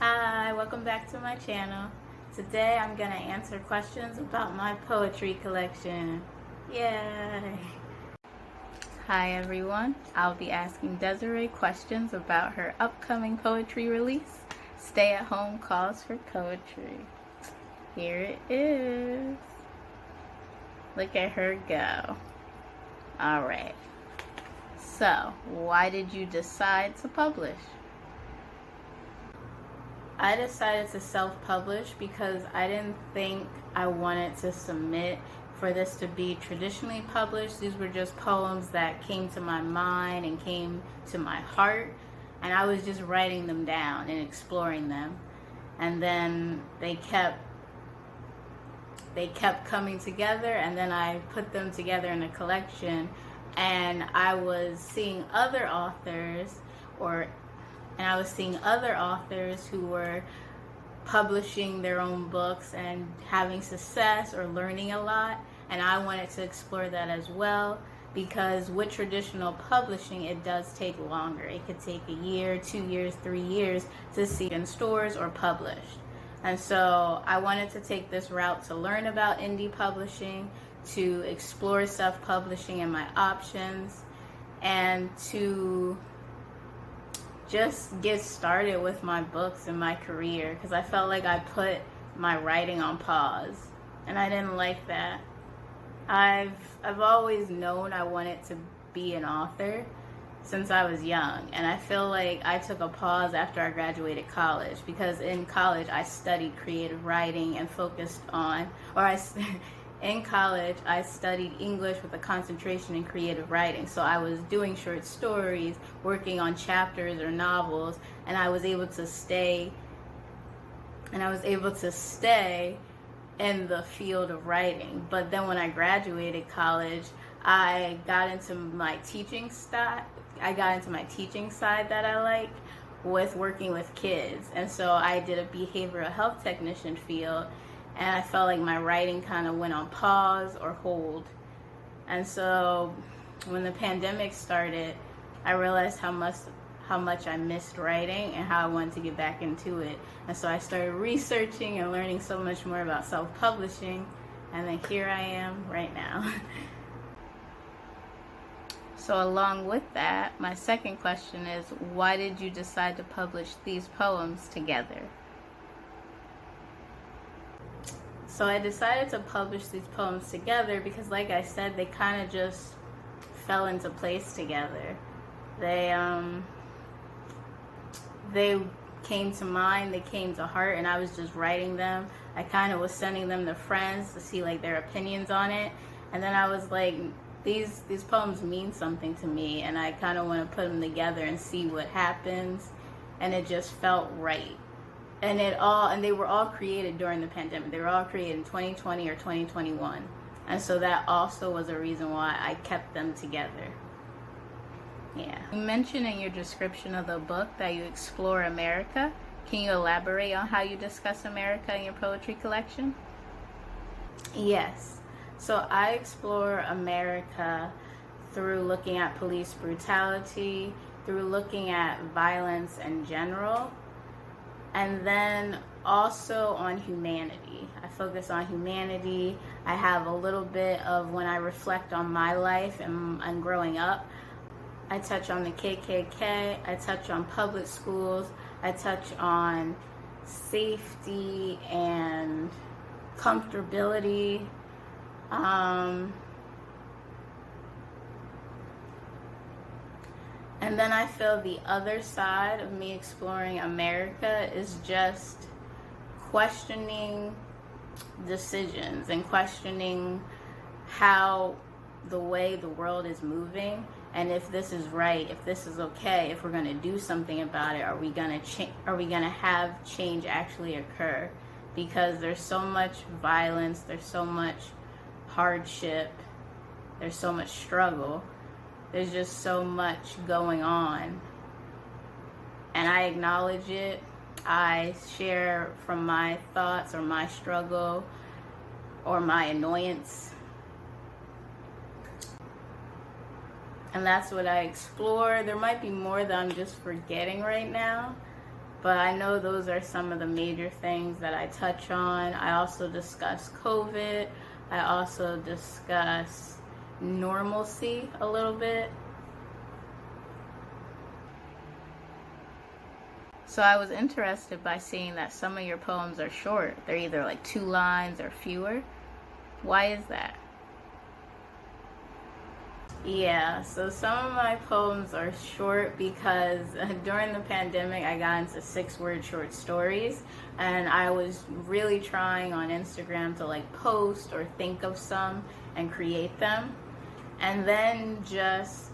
Hi, welcome back to my channel. Today I'm going to answer questions about my poetry collection. Yay! Hi everyone, I'll be asking Desiree questions about her upcoming poetry release, Stay at Home Calls for Poetry. Here it is. Look at her go. Alright, so why did you decide to publish? I decided to self-publish because I didn't think I wanted to submit for this to be traditionally published. These were just poems that came to my mind and came to my heart, and I was just writing them down and exploring them. And then they kept coming together, and then I put them together in a collection, and I was seeing other authors who were publishing their own books and having success or learning a lot, and I wanted to explore that as well, because with traditional publishing it does take longer. It could take a year, 2 years, 3 years to see in stores or published. And so I wanted to take this route to learn about indie publishing, to explore self-publishing and my options, and to just get started with my books and my career, because I felt like I put my writing on pause, and I didn't like that. I've always known I wanted to be an author since I was young, and I feel like I took a pause after I graduated college, because in college I studied creative writing and focused on, in college, I studied English with a concentration in creative writing. So I was doing short stories, working on chapters or novels, and I was able to stay in the field of writing. But then when I graduated college, I got into my teaching side that I like, with working with kids. And so I did a behavioral health technician field, and I felt like my writing kind of went on pause or hold. And so when the pandemic started, I realized how much I missed writing and how I wanted to get back into it. And so I started researching and learning so much more about self-publishing, and then here I am right now. So along with that, my second question is, why did you decide to publish these poems together? So I decided to publish these poems together because, like I said, they kind of just fell into place together. They came to mind, they came to heart, and I was just writing them. I kind of was sending them to friends to see like their opinions on it, and then I was like, these poems mean something to me, and I kind of want to put them together and see what happens, and it just felt right. And they were all created during the pandemic. They were all created in 2020 or 2021. And so that also was a reason why I kept them together. Yeah. You mentioned in your description of the book that you explore America. Can you elaborate on how you discuss America in your poetry collection? Yes. So I explore America through looking at police brutality, through looking at violence in general, and then also on humanity. I focus on humanity. I have a little bit of when I reflect on my life and growing up. I touch on the KKK. I touch on public schools. I touch on safety and comfortability. And then I feel the other side of me exploring America is just questioning decisions and questioning how the way the world is moving, and if this is right, if this is okay, if we're going to do something about it, are we going to have change actually occur? Because there's so much violence, there's so much hardship, there's so much struggle. There's just so much going on, and I acknowledge it. I share from my thoughts or my struggle or my annoyance, and that's what I explore. There might be more that I'm just forgetting right now, But I know those are some of the major things that I touch on. I also discuss COVID. I also discuss normalcy a little bit. So I was interested by seeing that some of your poems are short. They're either like 2 lines or fewer. Why is that? Yeah, so some of my poems are short because during the pandemic I got into 6-word short stories, and I was really trying on Instagram to like post or think of some and create them. And then just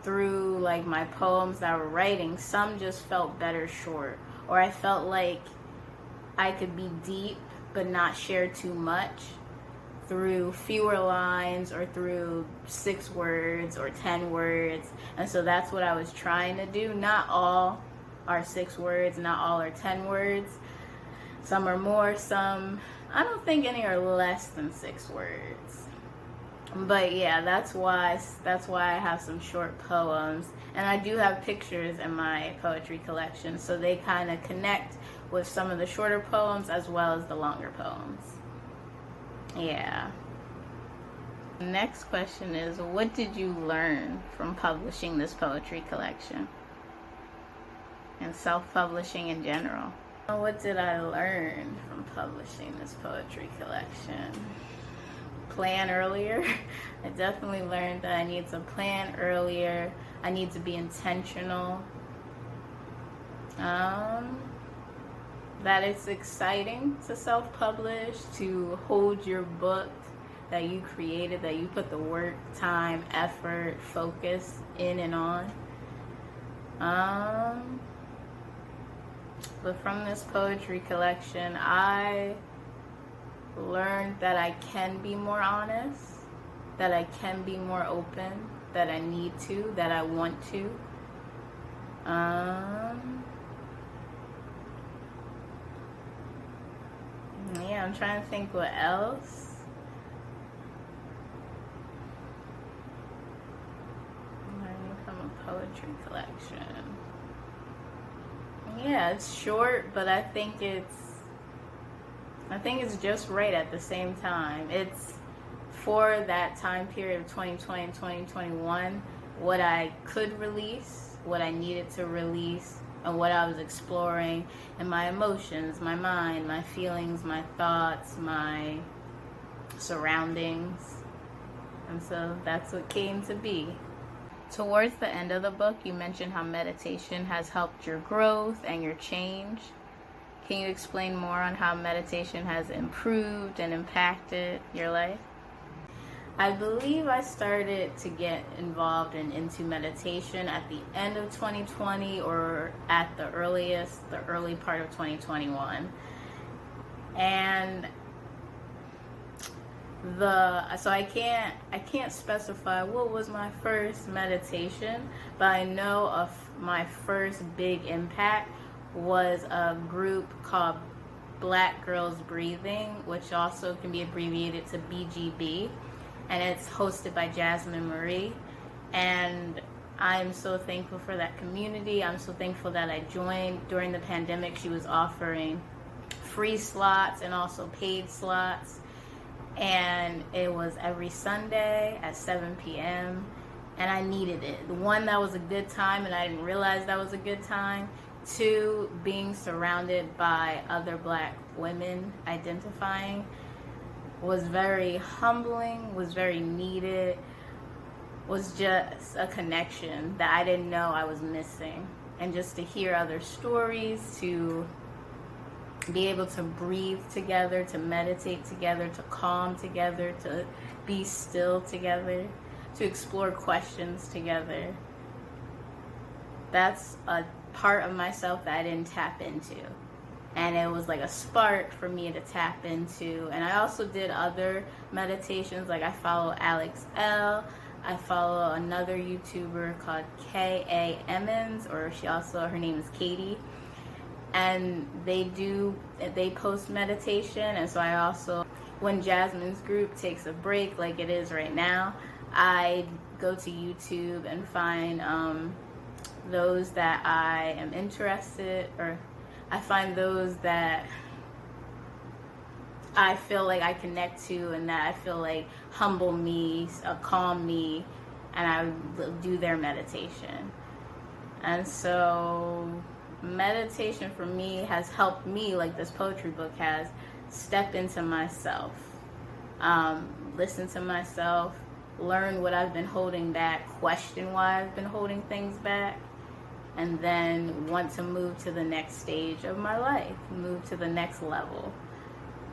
through like my poems that I were writing, some just felt better short, or I felt like I could be deep but not share too much through fewer lines or through 6 words or 10 words. And so that's what I was trying to do. Not all are 6 words, not all are 10 words. Some are more, some, I don't think any are less than 6 words. But yeah, that's why I have some short poems. And I do have pictures in my poetry collection, so they kind of connect with some of the shorter poems as well as the longer poems. Yeah. Next question is, what did you learn from publishing this poetry collection and self-publishing in general? What did I learn from publishing this poetry collection? Plan earlier. I definitely learned that I need to plan earlier. I need to be intentional. That it's exciting to self-publish, to hold your book that you created, that you put the work, time, effort, focus in and on. But from this poetry collection, I learned that I can be more honest, that I can be more open, that I need to, that I want to. Yeah, I'm trying to think what else. Learning from a poetry collection. Yeah, it's short, but I think it's just right at the same time. It's for that time period of 2020 and 2021, what I could release, what I needed to release, and what I was exploring, and my emotions, my mind, my feelings, my thoughts, my surroundings. And so that's what came to be. Towards the end of the book, you mentioned how meditation has helped your growth and your change. Can you explain more on how meditation has improved and impacted your life? I believe I started to get involved and into meditation at the end of 2020 or at the early part of 2021. And so I can't specify what was my first meditation, but I know of my first big impact was a group called Black Girls Breathing, which also can be abbreviated to BGB, and it's hosted by Jasmine Marie. And I'm so thankful for that community. I'm so thankful that I joined. During the pandemic, she was offering free slots and also paid slots, and it was every Sunday at 7 p.m. and I needed it. One, that was a good time and I didn't realize that was a good time. 2, being surrounded by other Black women identifying was very humbling, was very needed, was just a connection that I didn't know I was missing. And just to hear other stories, to be able to breathe together, to meditate together, to calm together, to be still together, to explore questions together. That's a part of myself that I didn't tap into. And it was like a spark for me to tap into. And I also did other meditations, like I follow Alex L. I follow another YouTuber called K.A. Emmons, or her name is Katie. And they post meditation. And so I also, when Jasmine's group takes a break like it is right now, I go to YouTube and find those that I am interested, or I find those that I feel like I connect to and that I feel like humble me, calm me, and I do their meditation. And so meditation for me has helped me, like this poetry book has, step into myself, listen to myself, learn what I've been holding back, question why I've been holding things back, and then want to move to the next stage of my life, move to the next level.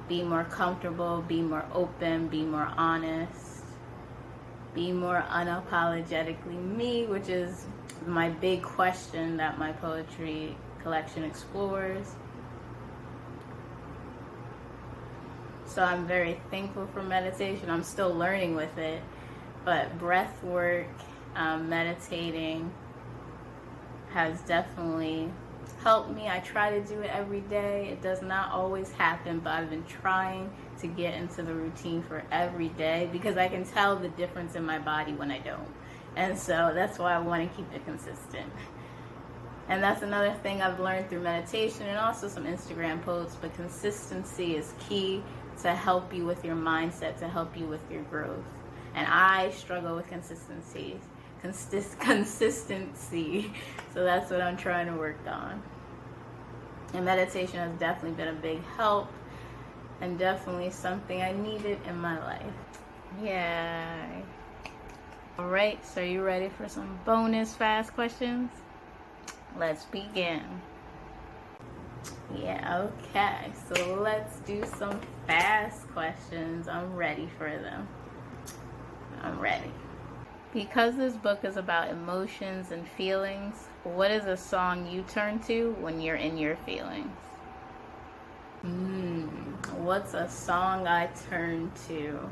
Be more comfortable, be more open, be more honest, be more unapologetically me, which is my big question that my poetry collection explores. So I'm very thankful for meditation. I'm still learning with it, but breath work, meditating has definitely helped me. I try to do it every day. It does not always happen, but I've been trying to get into the routine for every day because I can tell the difference in my body when I don't. And so that's why I want to keep it consistent. And that's another thing I've learned through meditation and also some Instagram posts, but consistency is key to help you with your mindset, to help you with your growth. And I struggle with consistency. So that's what I'm trying to work on. And meditation has definitely been a big help and definitely something I needed in my life. Yeah. All right, so you ready for some bonus fast questions? Let's begin. Yeah, okay. So let's do some fast questions. I'm ready for them. I'm ready. Because this book is about emotions and feelings, what is a song you turn to when you're in your feelings? What's a song I turn to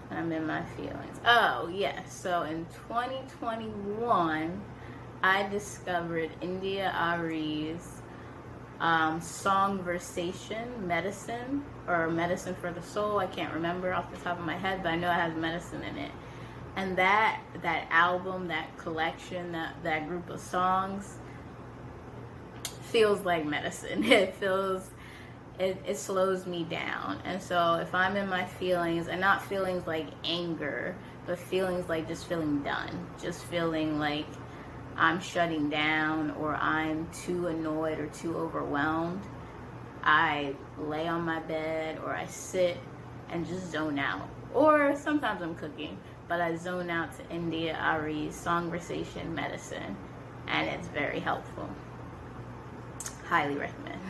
when I'm in my feelings? Oh, yeah. So in 2021, I discovered Arie's song Versation, Medicine, or Medicine for the Soul. I can't remember off the top of my head, but I know it has medicine in it. And that album, that collection, that group of songs feels like medicine. It slows me down. And so if I'm in my feelings, and not feelings like anger, but feelings like just feeling done, just feeling like I'm shutting down or I'm too annoyed or too overwhelmed, I lay on my bed or I sit and just zone out. Or sometimes I'm cooking, but I zone out to Arie's Songversation Medicine, and it's very helpful. Highly recommend.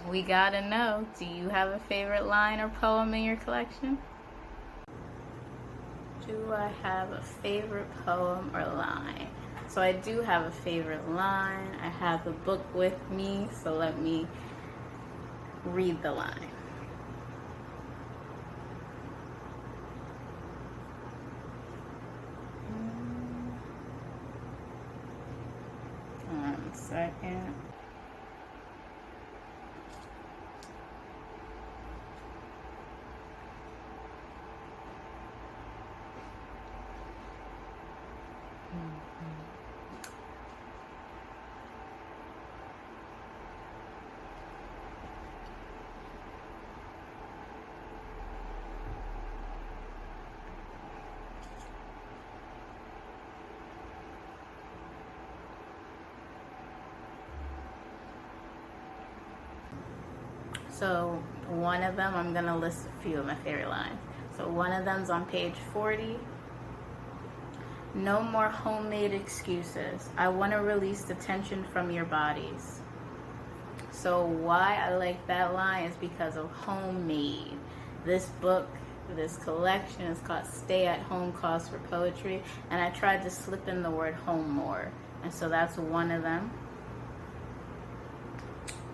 We gotta know, do you have a favorite line or poem in your collection? Do I have a favorite poem or line? So I do have a favorite line. I have the book with me, so let me read the line. One second. So one of them, I'm going to list a few of my favorite lines. So one of them's on page 40. No more homemade excuses. I want to release the tension from your bodies. So why I like that line is because of homemade. This book, this collection is called Stay at Home Cause for Poetry, and I tried to slip in the word home more. And so that's one of them.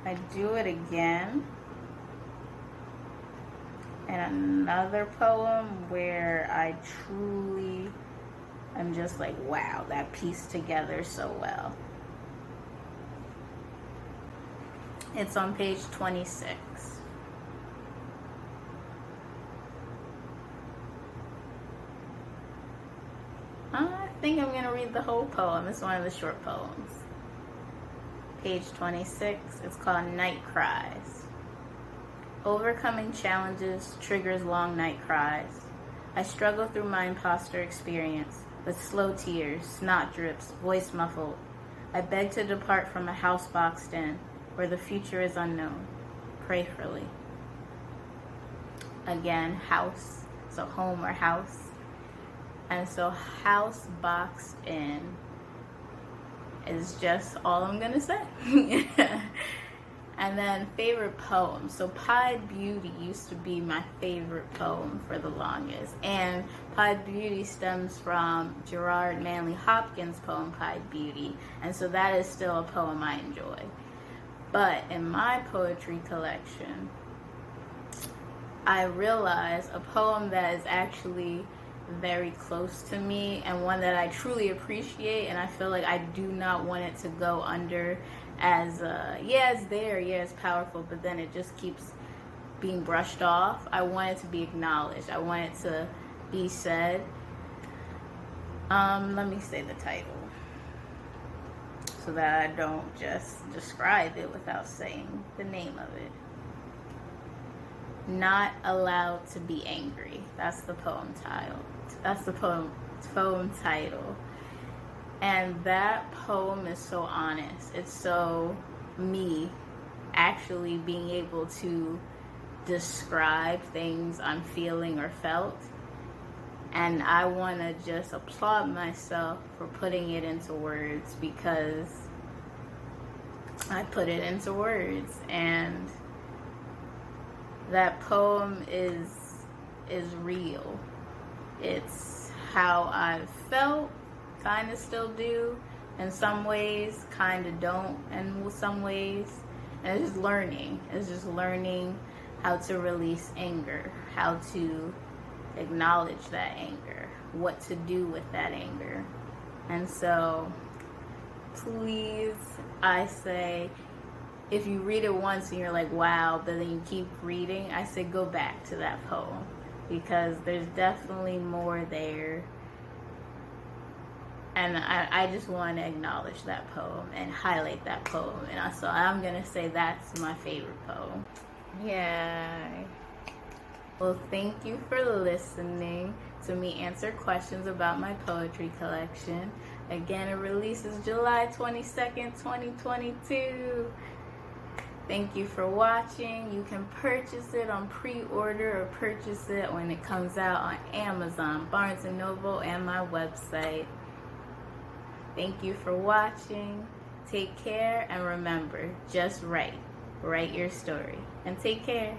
I do it again. And another poem where I truly am just like, wow, that pieced together so well. It's on page 26. I think I'm going to read read the whole poem. It's one of the short poems. Page 26. It's called Night Cries. Overcoming challenges triggers long night cries. I struggle through my imposter experience with slow tears, snot drips, voice muffled. I beg to depart from a house boxed in where the future is unknown. Prayerfully. Again, house. So home or house. And so house boxed in is just all I'm going to say. And then favorite poem. So Pied Beauty used to be my favorite poem for the longest. And Pied Beauty stems from Gerard Manley Hopkins' poem Pied Beauty. And so that is still a poem I enjoy. But in my poetry collection, I realized a poem that is actually very close to me and one that I truly appreciate, and I feel like I do not want it to go under as yeah, it's there, yeah, it's powerful, but then it just keeps being brushed off. I want it to be acknowledged. I want it to be said. Let me say the title so that I don't just describe it without saying the name of it. Not Allowed to Be Angry. That's the poem title. That's the poem title. And that poem is so honest. It's so me actually being able to describe things I'm feeling or felt. And I want to just applaud myself for putting it into words, because I put it into words. And that poem is real. It's how I've felt, kind of still do, in some ways, kind of don't, in some ways. And it's just learning. It's just learning how to release anger, how to acknowledge that anger, what to do with that anger. And so, please, I say, if you read it once and you're like, wow, but then you keep reading, I say go back to that poem, because there's definitely more there. And I just want to acknowledge that poem and highlight that poem. And so I'm going to say that's my favorite poem. Yeah. Well, thank you for listening to me answer questions about my poetry collection. Again, it releases July 22nd, 2022. Thank you for watching. You can purchase it on pre-order or purchase it when it comes out on Amazon, Barnes & Noble, and my website. Thank you for watching. Take care, and remember, just write. Write your story. And take care.